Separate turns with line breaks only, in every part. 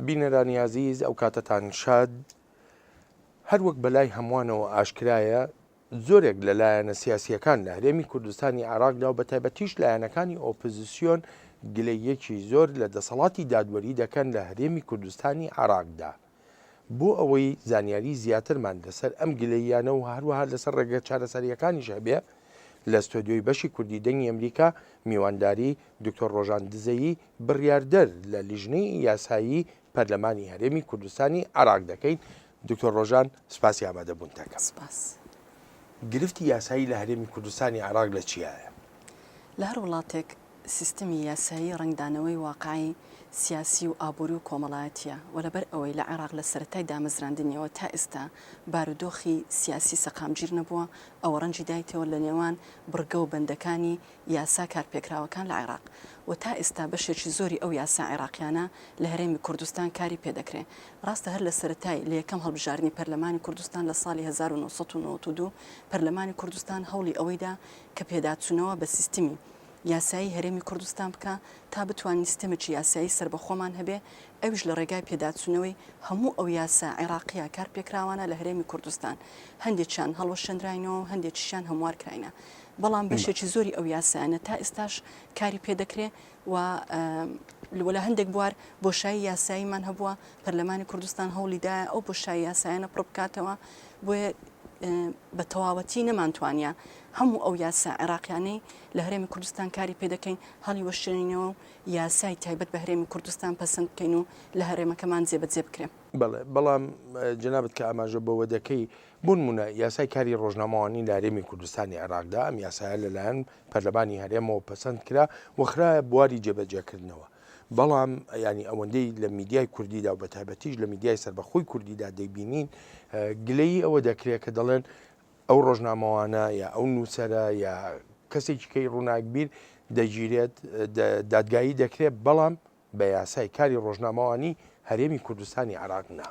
بینەرانی عزیز ئەو کاتتان شاد هەروەک بەلای هەمووانەوە ئاشکرایە زۆرێک لەلایەنە سیاسیەکان لە هەرێمی کوردستانی عێراقدا و بە تایبەتیش لایەنەکانی ئۆپۆزیسیۆن گلەیەکی زۆر لە دەسەڵاتی دادوەری دەکەن لە هەرێمی کوردستانی عێراقدا بۆ ئەوەی زانیاری زیاترمان لەسەر ئەم گلەیانە و هەروەها لەسەر ڕێگە چارەسەریەکانیش هەبێ لە ستۆدیۆی بەشی کوردی دەنگی ئەمریکا میوانداری دکتۆر ڕۆژان دزەیی بڕیاردەر لە لیژنەی یاسایی پەرلەمانی هەرێمی کوردستانی عێراق دەکەین. دکتۆر ڕۆژان سپاسی ئامادەبوون تاکە. گرفتی یاسایی لە هەرێمی کوردستانی عێراق لە چیایە؟
لە هەر وڵاتێک سیستمی یاسایی ڕنگدانەوەی واقعی سیاسی و ئابووری و کۆمەڵایەتیە و لەبەر ئەوەی لە عێراق لە سەرەتای دامەزراندنیەوە تا ئێستا بارودۆخی سیاسی سەقامگیر نەبووە ئەوە ڕەنجی دایتەوە لە نێوان بڕگە و بەندەکانی یاسا کارپێکراوەکان لە عێراق و تا ئێستا بەشێکی زۆری ئەو یاسا عێراقیانە لە هەرێمی کوردستان کاری پێدەکرێت. ڕاستە هەر لە سەرەتای لە یەکەم هەڵبژاردننی پەرلەمانی کوردستان لە ساڵی 1992 پەرلەمانی کوردستان هەوڵی ئەوەیدا کە پێداچوونەوە بە سیستمی یاسایی هەرێمی کوردستان بکە تا بتوانین سیستمێکی یاسایی سربەخۆمان هەبێ ئەوش لە ڕێگای پێداچوونەوەی هەموو ئەو یاسا عێراقیە کارپێکراوانە لە هەرێمی کوردستان هەندێکیان هەڵوەشەندراینەوە هەندێکیشیان هەموار کراینە بەڵام بەشێکی زۆری ئەو یاسایانە تا ئێستاش کاری پێدەکرێ و لە هەندێک بوار بۆشایی یاساییمان هەبووە پەرلەمانی کوردستان هەوڵیدایە ئەو بۆشایی یاسایانە پڕ بکاتەوە بۆیە بە تەواوەتی نەمانتوانە هەموو ئەو یاسا عێراقیانەی لە هەرێمی کوردستان کاری پێدەکەین هەڵی وەشێنینەوە و یاسای تایبەت بە هەرێمی کوردستان پەسەند بکەین و لە هەرێمەکەمان جێبەجێ بکرێن.
بەڵام جنابەت کە ئاماژە بەوە دەکەی بوونمونە یاسای کاری ڕۆژنامەوانی لە هەرێمی کوردستانی عێراقدا ئەم یاسایە لەلایەن پەرلەمانی هەرێمەوە پەسەند کرا و خرایە بواری جێبەجێکردنەوە. بەڵام ینی ئەوەندەی لە میدیای کوردیدا و بە تایبەتیش لە میدیای سربەخۆی کوردیدا دەیبینین گلەیی ئەوە دەکرێت کە دەڵێن ئەو ڕۆژنامەوانە یا ئەو نووسەرە یا کەسێکی کەی ڕووناکبیر دەگیرێت دادگایی دەکرێت بەڵام بە یاسای کاری ڕۆژنامەوانی هەرێمی کوردستانی عێراق نا.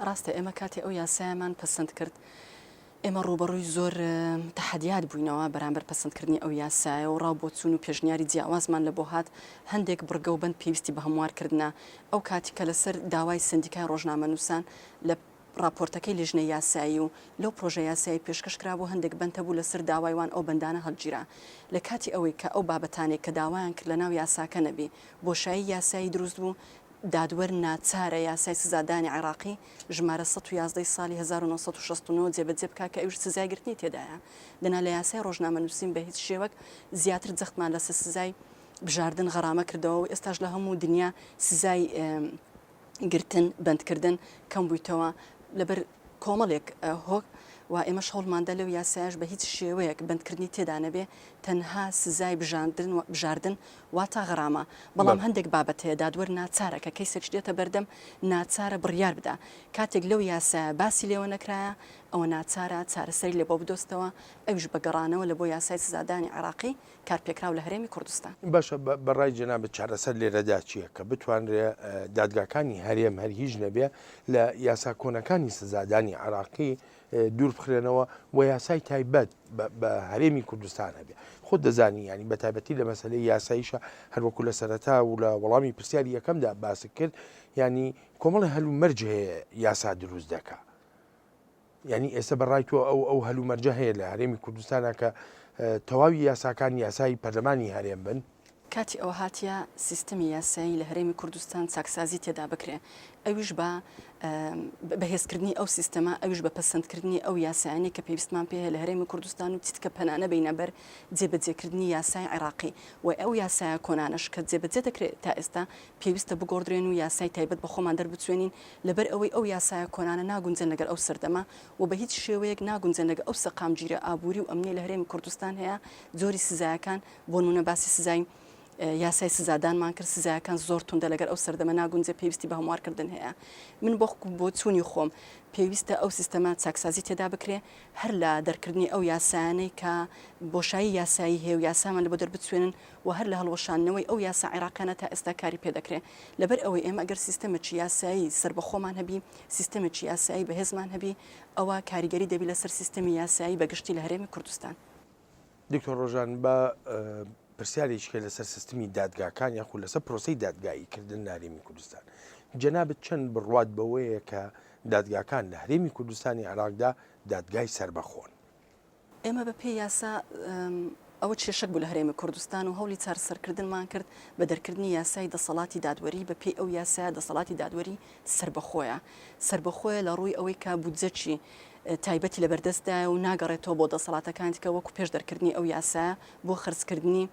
ڕاستە ئێمە کاتی ئەو یاسایەمان پەسەند کرد ئێمە ڕوبەڕووی زۆر تەحەدیات بووینەوە بەرامبەر پەسەندکردنی ئەو یاسایە و ڕاوبۆچوون و پێشنیاری جیاوازمان لە بۆ هات هەندێک بڕگە و بەند پێویستی بە هەموارکردنا ئەو کاتی کە لەسەر داوای سندیکای ڕۆژنامەنووسان لە راپۆرتەکەی لیژنەی یاسایی و لەو پرۆژە یاسایی پێشکەشکرا بۆ هەندێک بەندە بوو لەسەر داوایوان ئەو بەندانە هەڵگیرا لە کاتی ئەوەی کە ئەو بابەتانێک کە داوایان کرد لە ناو یاساکە نەبی بۆشایی یاسایی دروست بوو دادوەر ناچارە یاسای سزادانی عێراقی ژمارە 111 ساڵی 1969 جێبەجێ بکا کە ئەوش سزایگرتنی تێدایە دەنا لە یاسای ڕۆژنامەنووسین بە هیچ شێوەک زیاتر جەختمان لەسەر سزای بژاردن غەرامە کردەوە و ئێستاش لە هەموو دنیا سزای گرتن بەندکردن کەم بوویتەوە لەبەر کۆمەڵێک هۆک و ئێمە هەوڵماندا لەو یاسایش بە هیچ شێوەیەک بەندکردنی تێدا نەبێ تەنها سزای بژاردن واتە غەرامە بەڵام هەندێک بابەت هەیە دادوەر ناچارە کە کەیسێک دێتە بەردەم ناچارە بڕیار بدا کاتێک لەو یاسایە باسی لێوە نەکرایە ئەوە ناچارە چارەسەری لێ بۆ بدۆستەوە ئەوش بەگەڕانەوە لە بۆ یاسای سزادانی عێراقی کارپێکراو لە هەرێمی کوردستان.
باشە بەڕای جەنابەت چارەسەر لێرەدا چییە کە بتوانرێ دادگاکانی هەرێم هەر هیچ نەبێ لە یاسا کۆنەکانی سزادانی عێراقی دوور بخرێنەوە و یاسای تایبەت بە هەرێمی کوردستان هەبێ خۆت دەزانی ینی بە تایبەتی لە مەسلەی یاساییشە هەروەکو لە سەرەتا و لە وەڵامی پرسیاری یەکەمدا باسی کرد ینی کۆمەڵی هەلومەرج هەیە یاسا دروست دەکا ینی ئێستا بەڕای تۆ ئەو هەلومەرجە هەیە لە هەرێمی کوردستانە کە تەواوی یاساکان یاسایی پەرلەمانی هەرێم بن
کاتی ئەوە هاتیە سیستمی یاسایی لە هەرێمی کوردستان چاکسازی تێدا بکرێ ئەویش بە بەهێزکردنی ئەو سیستەما ئەویش بە پەسەندکردنی ئەو یاسایانی کە پێویستمان پێ لە هەرێمی کوردستان و تیتکە پەنانە بینەبەر جێبەجێکردنی یاسای عێراقی و ئەو یاسایە کۆنانش کە جێبەجێ دەکرێت تا ئێستا پێویستە بگۆڕدرێن و یاسای تایبەت بە خۆمان دەربچوێنین لەبەر ئەوەی ئەو یاسایە کۆنانە ناگونجن لەگەر ئەو سەردەما و بە هیچ شێوەیەک ناگونجن لەگە ئەو سەقامگیرە ئابووری و ئەمنی لە هەرێمی کوردستان هەیە جۆری سزایەکان بۆ نمونە باسی سزای یاسای سزادانمان کرد سزایەکان زۆر توندە لەگەر ئەو سەردەمە ناگونجێ پێویستی بە هەموارکردن هەیە من بۆ چوونی خۆم پێویستە ئەو سیستەما چاکسازی تێدا بکرێ هەر لە دەرکردنی ئەو یاسایانەی کە بۆشایی یاسایی هەیە و یاسامان لە بۆ دەربچوێنن و هەر لە هەڵوەشانەوەی ئەو یاسا عێراقیانە تا ئێستا کاری پێدەکرێ لەبەر ئەوەی ئێمە ئەگەر سیستەمێکی یاسایی سربەخۆمان هەبی سیستەمێکی یاسایی بەهێزمان هەبی ئەوە کاریگەری دەبی لەسەر سیستەمی یاسایی بەگشتی لە هەرێمی کوردستان.
دکتۆر ڕۆژان بە پرسیارێکیکە لەسەر سیستمی دادگاکان یاخود لەسەر پرۆسی دادگاییکردن لە هەرێمی کوردستان جەنابەت چەند بڕوات بەوەیە کە دادگاکان لە هەرێمی کوردستانی عێراقدا دادگای سربەخۆن.
ئێمە بە پێی یاسا ئەوە کێشەک بوو لە هەرێمی کوردستان و هەوڵی چارەسەرکردنمان کرد بە دەرکردنی یاسای دەسەڵاتی دادوەری بە پێی ئەو یاسایە دەسەڵاتی دادوەری سربەخۆیە لە ڕووی ئەوەی کا بودجەچی تایبەتی لە بەردەستدا و ناگەڕێتەوە بۆ دەسەڵاتەکانیکە وەکو پێش دەرکردنی ئەو یاسایە بۆ خرجکردنی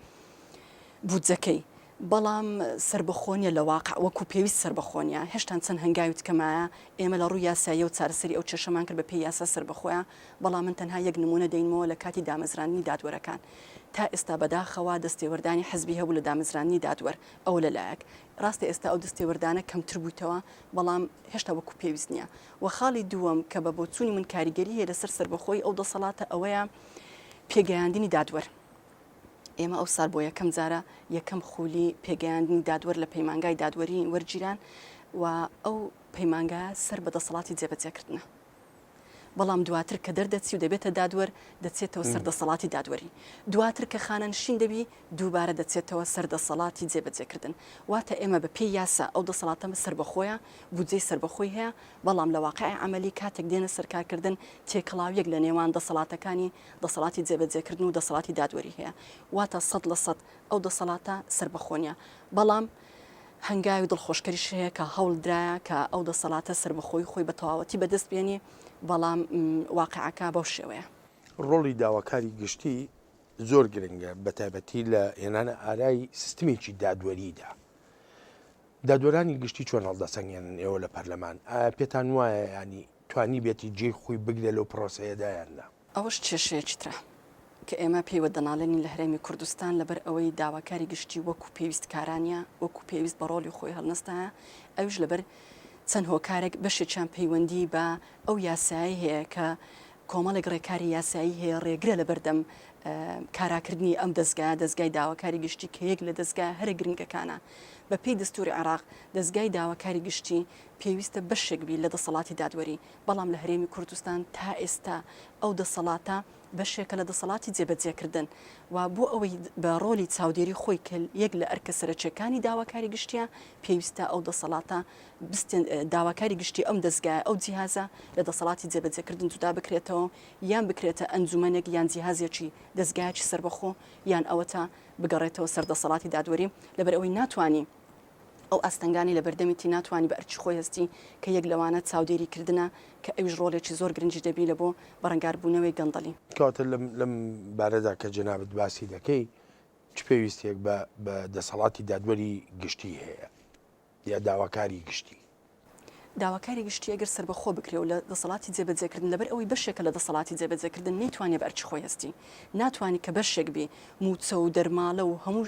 بودجەکەی. بەڵام سربەخۆنیە لە واقع وەکو پێویست سربەخۆنیە هێشتا چەند هەنگاویت کەمایە ئێمە لە ڕووی یاساییە و چارەسەری ئەو کێشەمان کرد بە پێی یاسا سربەخۆیە. بەڵام من تەنها یەک نمونە دەینەوە لە کاتی دامەزرانی دادوەرەکان تا ئێستا بەداخەوە دەستێوەردانی حەزبی هەبوو لە دامەزرانی دادوەر ئەو لەلایەک ڕاستە ئێستا ئەو دەستێوەردانە کەمتر بوویتەوە بەڵام هێشتا وەکو پێویست نییە. و خاڵی دووەم کە بە بۆچوونی من کاریگەری هەیە لەسەر سربەخۆی ئەو دەسەڵاتە ئەوەیە پێگەیاندنی دادوەر. ئێمە ئەو سال بۆ یەکەم جارە یەکەم خولی پێگەیاندنی دادوەر لە پەیمانگای دادوەری وەرگیران و ئەو پەیمانگایە سەر بە دەسەڵاتی جێبەجێکردنە. بەڵام دواتر کە دەردەچی و دەبێتە دادوەر دەچێتەوە سەر دەسەڵاتی دادوەری. دواتر کە خانەنشین دەبی دووبارە دەچێتەوە سەر دەسەڵاتی جێبەجێکردن. واتە ئێمە بە پێی یاسا ئەو دەسەڵاتەمە سربەخۆیە بودجەی سربەخۆی هەیە بەڵام لە واقعی عملی کاتێک دێنە سەرکارکردن تێکەڵاویەک لە نێوان دەسەڵاتەکانی دەسەڵاتی جێبەجێکردن و دەسەڵاتی دادوەری هەیە. واتە 100% ئەو دەسەڵاتە سربەخۆنیە. بەڵام هەنگاوی دڵخۆشکەریش هەیە کە هەوڵدرایە کە ئەو دەسەڵاتە سربەخۆی خۆی بە تەواوەتی بەدەست بێنێ بەڵام واقعەکە بەو شێوەیە.
ڕۆڵی داواکاری گشتی زۆر گرنگە بە تایبەتی لە هێنانە ئارایی سیستمێکی دادوەریدا. دادوەرانی گشتی چۆن هەڵدەسەنگێنن ئێوە لە پەرلەمان ئایا پێتان وایە ینی توانی بێتی جێی خۆی بگرێ لەو پرۆسەیەدایاندا؟
ئەوەش کێشەیەکی ترە کە ئێمە پێیوە دەناڵێنی لە هەرێمی کوردستان لەبەر ئەوەی داواکاری گشتی وەکو پێویست کارانیە وەکو پێویست بە ڕۆلی خۆی هەڵنەستایە ئەوش لەبەر چەند هۆکارێک بەشێکیان پەیوەندی بە ئەو یاسایی هەیە کە کۆمەڵێک ڕێکاری یاسایی هەیە ڕێگرە لە بەردەم کاراکردنی ئەم دەستگای داواکاری گشتی کە یەک لە دەستگای هەرە گرنگەکانە. بە پێی دەستوری عێراق دەستگای داواکاری گشتی پێویستە بەشێک بی لە دەسەڵاتی دادوەری بەڵام لە هەرێمی کوردستان تا ئێستا ئەو دەسەڵاتە بەشێکە لە دەسەڵاتی جێبەجێکردن و بۆ ئەوەی بە ڕۆلی چاودێری خۆی کە یەک لە ئەرکە سەرچەکانی داواکاری گشتیە پێویستە ئەو دەسەڵاتە داواکاری گشتی ئەم دەستگای ئەو جیهازە لە دەسەڵاتی جێبەجێکردن جودا بکرێتەوە یان بکرێتە ئەنجومەنێک یان جیهازێکی دەستگایکی سربەخۆ یان ئەوەتە بگەڕێتەوە سەر دەسەڵاتی دادوەری لەبەر ئەوەی ناتوانانی ئەو ئەستەنگانی لە بەردەمیتی ناتوانانی بە ئەرچی خۆی هەستی کە یەک لەوانە چاودێریکردنە کە ئەوش ڕۆلێکی زۆر گرنگی دەبی لە بۆ بەڕەنگاربوونەوەی گەندەڵی.
کاتە لەم بارەدا کە جەنابەت باسی دەکەی چ پێویستێک بە دەسەڵاتی دادوەری گشتی هەیە یا داواکاری گشتی؟
داواکاری گشتی ئەگەر سربەخۆ بکرێ و لە دەسەڵاتی جێبەجێکردن لەبەر ئەوەی بەشێکە لە دەسەڵاتی جێبەجێکردن نەیتوانێت بە ئەرچی خۆی هەستی ناتوانانی کە بەشێک بی موچە و دەرمالە و هەموو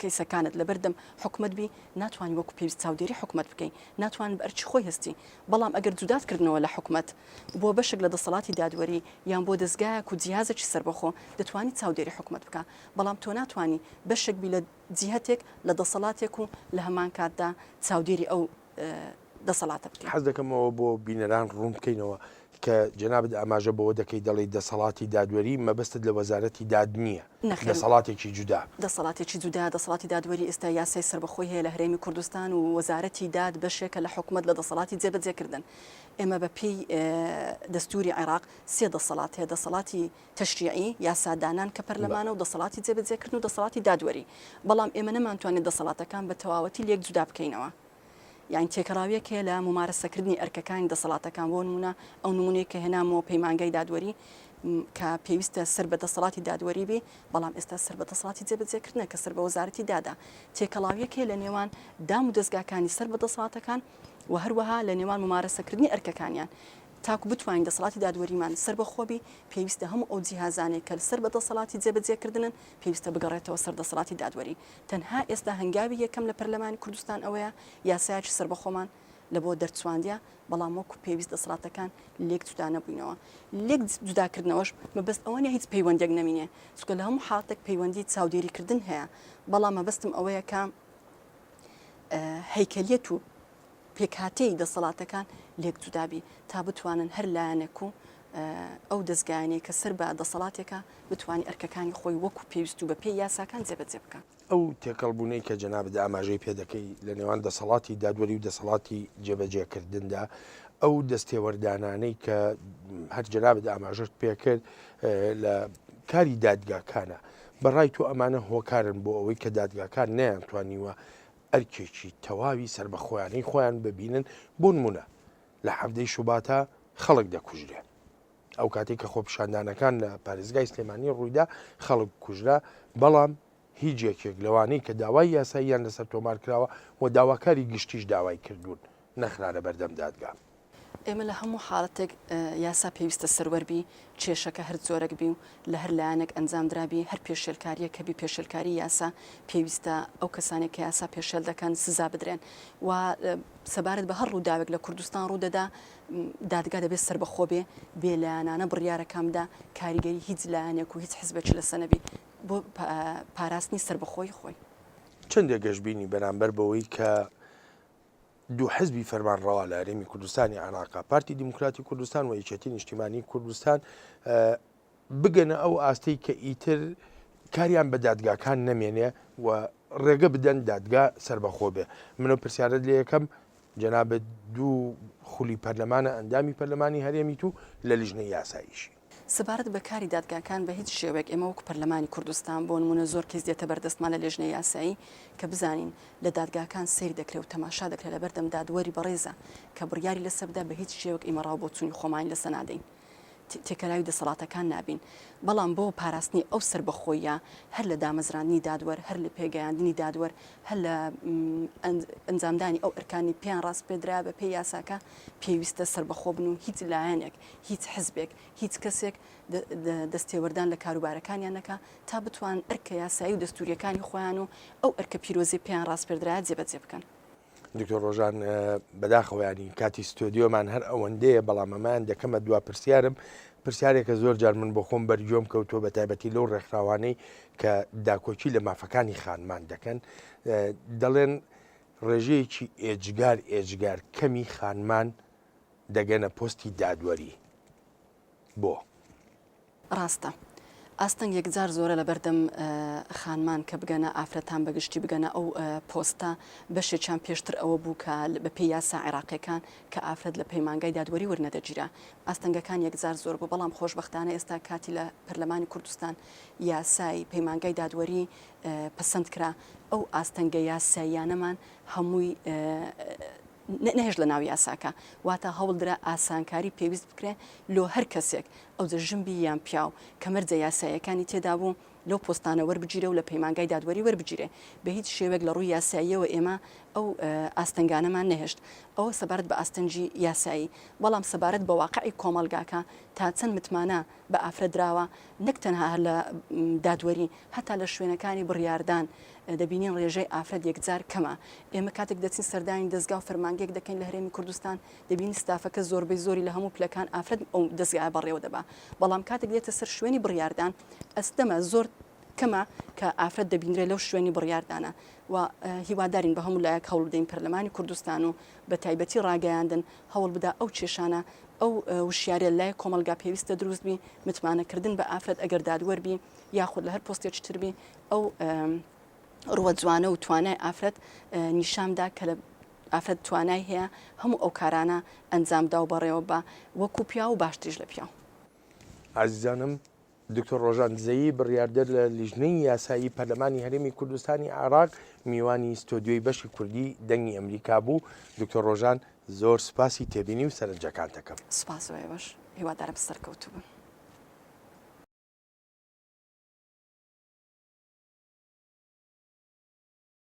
کەیسەکانت لەبەردەم حکومت بی ناتوانانی وەکو پێویست چاودێری حکومت بکەین ناتوانین بە ئەرچی خۆی هەستی بەڵام ئەگەر جوداتکردنەوە لە حکومت بۆ بەشێک لە دەسەڵاتی دادوەری یان بۆ دەستگایەک و جیهازێکی سربەخۆ دەتوانی چاودێری حکومت بکە بەڵام تۆ ناتوانی بەشێک بی لە جیهەتێک لە دەسەڵاتێک و لە هەمان کاتدا چاودێری ئەو دەسەڵاتە بکەین.
حەز دەکەمەوە بۆ بینەران ڕوون بکەینەوە کە جەنابەت ئاماژە بەوە دەکەی دەڵی دەسەڵاتی دادوەری مەبەستت لە وەزارەتی داد نییە دەسەڵاتێکی جودا
دەسەڵاتێکی جودا دەسەڵاتی دادوەری ئێستا یاسای سربەخۆی هەیە لە هەرێمی کوردستان و وەزارەتی داد بەشێکە لە حکومت لە دەسەڵاتی جێبەجێکردن ئێمە بە پێی دەستوری عێراق سێ دەسەڵات هەیە دەسەڵاتی تەشریعی یاسادانان کە پەرلەمانە و دەسەڵاتی جێبەجێکردن و دەسەڵاتی دادوەری بەڵام ئێمە نەمانتوانێت دەسەڵاتەکان بە تەواوەتی لێک جودا بکەینەوە یان تێکەڵاویەک هەیە لە ممارەسەکردنی ئەرکەکانی دەسەڵاتەکان بۆ نمونە ئەو نمونەیە کە هێنامەوە پەیمانگای دادوەری کە پێویستە سەر بە دەسەڵاتی دادوەری بێ بەڵام ئێستا سەر بە دەسەڵاتی جێبەجێکردنە کە سەر بە وەزارەتی دادا تێکەڵاویەک هەیە لە نێوان دام و دەستگاکانی سەر بە دەسەڵاتەکان و هەروەها لە نێوان ممارەسەکردنی ئەرکەکانیان تاکو بتوانین دەسەڵاتی دادوەریمان سەر بەخۆبی پێویستە هەموو ئەو جیهازانێک کە سەر بە دەسەڵاتی جێبەجێکردنن پێویستە بگەڕێتەوە سەر دەسەڵاتی دادوەری تەنها ئێستا هەنگاوی یەکەم لە پەرلەمانی کوردستان ئەوەیە یاسایەکی سەر بەخۆمان لە بۆ دەرچواندە بەڵام وەکو پێویست دەسەڵاتەکان لێک جودا نەبووینەوە لێک جوداکردنەوەش مەبەست ئەوە نیە هیچ پەیوەندێک نەمینێ چونکە لە هەموو حاڵەتێک پەیوەندی چاودێریکردن هەیە بەڵام مەبەستم ئەوەیە کە هەیکەلیەت و پێکهاتەی دەسەڵاتەکان لێک جودابی تا بتوانن هەر لایەنێک و ئەو دەستگایانەی کە سەر بە دەسەڵاتێکە بتوانانی ئەرکەکانی خۆی وەکو پێویست و بە پێی یاساکان جێبەجێ بکە.
ئەو تێکەڵبوونەی کە جەنابەت ئاماژەی پێ دەکەی لە نێوان دەسەڵاتی دادوەری و دەسەڵاتی جێبەجێکردندا ئەو دەستێوەردانانەی کە هەر جەنابەت ئاماژەت پێکرد لە کاری دادگاکانە بەڕای تۆ ئەمانە هۆکارن بۆ ئەوەی کە دادگاکان نەیانتوانیوە ئەرکێکی تەواوی سربەخۆیانەی خۆیان ببینن بۆ نمونە لە حەفتەی شوباتە خەڵک دەکوژرێ ئەو کاتێک کە خۆپیشاندانەکان لە پارێزگای سلێمانی ڕوویدا خەڵک کوژرا بەڵام هیچ یەکێک لەوانەی کە داوای یاساییان لەسەر تۆمار کراوە و داواکاری گشتیش داوای کردوون نەخرانە بەردەم دادگا.
ئێمە لە هەموو حاڵەتێک یاسا پێویستە سەروەربی کێشەکە هەر زۆرەك بی و لە هەر لایەنێک ئەنجام درابی هەر پێشێلکاریە کەبی پێشێلکاری یاسا پێویستە ئەو کەسانێک کە یاسا پێشێل دەکەن سزا بدرێن و سەبارەت بە هەر ڕووداوێک لە کوردستان ڕوودەدا دادگا دەبێت سربەخۆ بێ بێ لایەنانە بڕیارەکەمدا کاریگەری هیچ لایەنێک و هیچ حزبێکی لەسەر نەبی بۆ پاراستنی سربەخۆی خۆی.
چەندێک گەشتبینی بەرامبەر بەوەی کە دوو حزبی فەرمانڕەوا لە هەرێمی کوردستانی عێراقا پارتی دیموکراتی کوردستان و یەکێتی نیشتیمانی کوردستان بگەنە ئەو ئاستەی کە ئیتر کاریان بە دادگاکان نەمێنێ و ڕێگە بدەن دادگا سربەخۆ بێ. منەوە پرسیارت لێ یەکەم جەنابەت دوو خولی پەرلەمانە ئەندامی پەرلەمانی هەرێمی تو لە لیژنەی یاساییشی
سەبارەت بە کاری دادگاکان بە هیچ شێوەیەک ئێمە وەکو پەرلەمانی کوردستان بۆ نمونە زۆر کەس دێتە بەردەستمان لە لێژنەی یاسایی کە بزانین لە دادگاکان سیر دەکرێت و تەماشا دەکرێت لە بەردەم دادوەری بەڕێزە کە بڕیاری لەسەردا بە هیچ شێوەک ئێمە ڕاو بۆ چوونی خۆمان لەسەر نادەین تێکەلاوی دەسەڵاتەکان نابین بەڵام بۆ پاراستنی ئەو سربەخۆیە هەر لە دامەزرانی دادوەر هەر لە پێگەیاندنی دادوەر هەر لە ئەنجامدانی ئەو ئەرکانی پێیان ڕاست پێدرا بە پێی یاساکە پێویستە سربەخۆ بن و هیچ لایەنێک هیچ حزبێک هیچ کەسێک دەستێوەردان لە کاروبارەکانیان نەکە تا بتوان ئەرکە یاسایی و دەستوریەکانی خۆیان و ئەو ئەرکە پیرۆزی پێیان ڕاست پێدرا جێبەجێ بکەن.
دکتۆر ڕۆژان بەداخەوەیانی کاتی ستۆدیۆمان هەر ئەوەندەیە بەڵام ئەمان دەکەمە دوا پرسیارم پرسیارێکە زۆر جار من بۆ خۆم بەرجۆم کەوتۆ بە تایبەتی لەو ڕێکخراوانەی کە داکۆچی لە مافەکانی خانمان دەکەن دەڵێن ڕێژەیەکی ئێجگار کەمی خانمان دەگەنە پۆستی دادوەری بۆ
ڕاستە ئاستەنگ یەکجار زۆرە لە بەردەم خانمان کە بگەنە ئافرەتان بەگشتی بگەنە ئەو پۆستە بەشێکیان پێشتر ئەوە بوو کە بە پێی یاسا عێراقیەکان کە ئافرەت لە پەیمانگای دادوەری وەرنەدەگیرا ئاستەنگەکان یەکجار زۆر بوو بەڵام خۆشبەختانە ئێستا کاتی لە پەرلەمانی کوردستان یاسای پەیمانگای دادوەری پەسەند کرا ئەو ئاستەنگە یاساییانەمان هەمووی نەهێش لە ناو یاساکە واتە هەوڵدرا ئاسانکاری پێویست بکرێ لۆ هەر کەسێک ئەو ژنبی یان پیاو کە مەرجە یاساییەکانی تێدا بوو لەو پۆستانە وەربگیرە و لە پەیمانگای دادوەری وەربگیرێ بە هیچ شێوێک لە ڕووی یاساییەوە ئێمە ئەو ئاستەنگانەمان نەهێشت ئەوە سەبارەت بە ئاستەنجی یاسایی بەڵام سەبارەت بە واقعی کۆمەلگاکە تا چەند متمانە بە ئافرەت دراوە نەک تەنها لە دادوەری هەتا لە شوێنەکانی بڕیاردان دەبینین ڕێژەی ئافرەت یەکجار کەمە ئێمە کاتێک دەچین سەردانی دەستگا و فەرمانگەیەک دەکەین لە هەرێمی کوردستان دەبینی ستافەکە زۆربەی زۆری لە هەموو پلەکان ئافرەت ئەو دەستگای بەڕێوە دەبا بەڵام کاتێک دێتە سەر شوێنی بڕیاردان ئەستەمە زۆر کەمە کە ئافرەت دەبینرێ لەو شوێنی بڕیاردانە و هیوادارین بە هەموو لایەک هەوڵ بدەین پەرلەمانی کوردستان و بە تایبەتی ڕاگەیاندن هەوڵ بدا ئەو کێشانە ئەو وشیارە لای کۆمەلگا پێویستە دروستبی متمانەکردن بە ئافرەت ئەگەر دادوەربی یاخود لە هەر پۆستێکی تربی ئەو ڕوە جوانە و توانای ئافرەت نیشامدا کە لە ئافرەت توانای هەیە هەموو ئەو کارانە ئەنجامدا و بەڕێوە بە وەکو پیا و باشتریش لە پیا.
عزیزانم دکتۆر ڕۆژان دزەیی بڕیاردەر لە لیژنەی یاسایی پەرلەمانی هەرێمی کوردستانی عێراق میوانی ستۆدیۆی بەشی کوردی دەنگی ئەمریکا بوو دکتۆر ڕۆژان زۆر سوپاسی تێبینی و سەرنجەکان دەکەم.
سوپاس بەش هیوادارم سەرکەوتوو بن.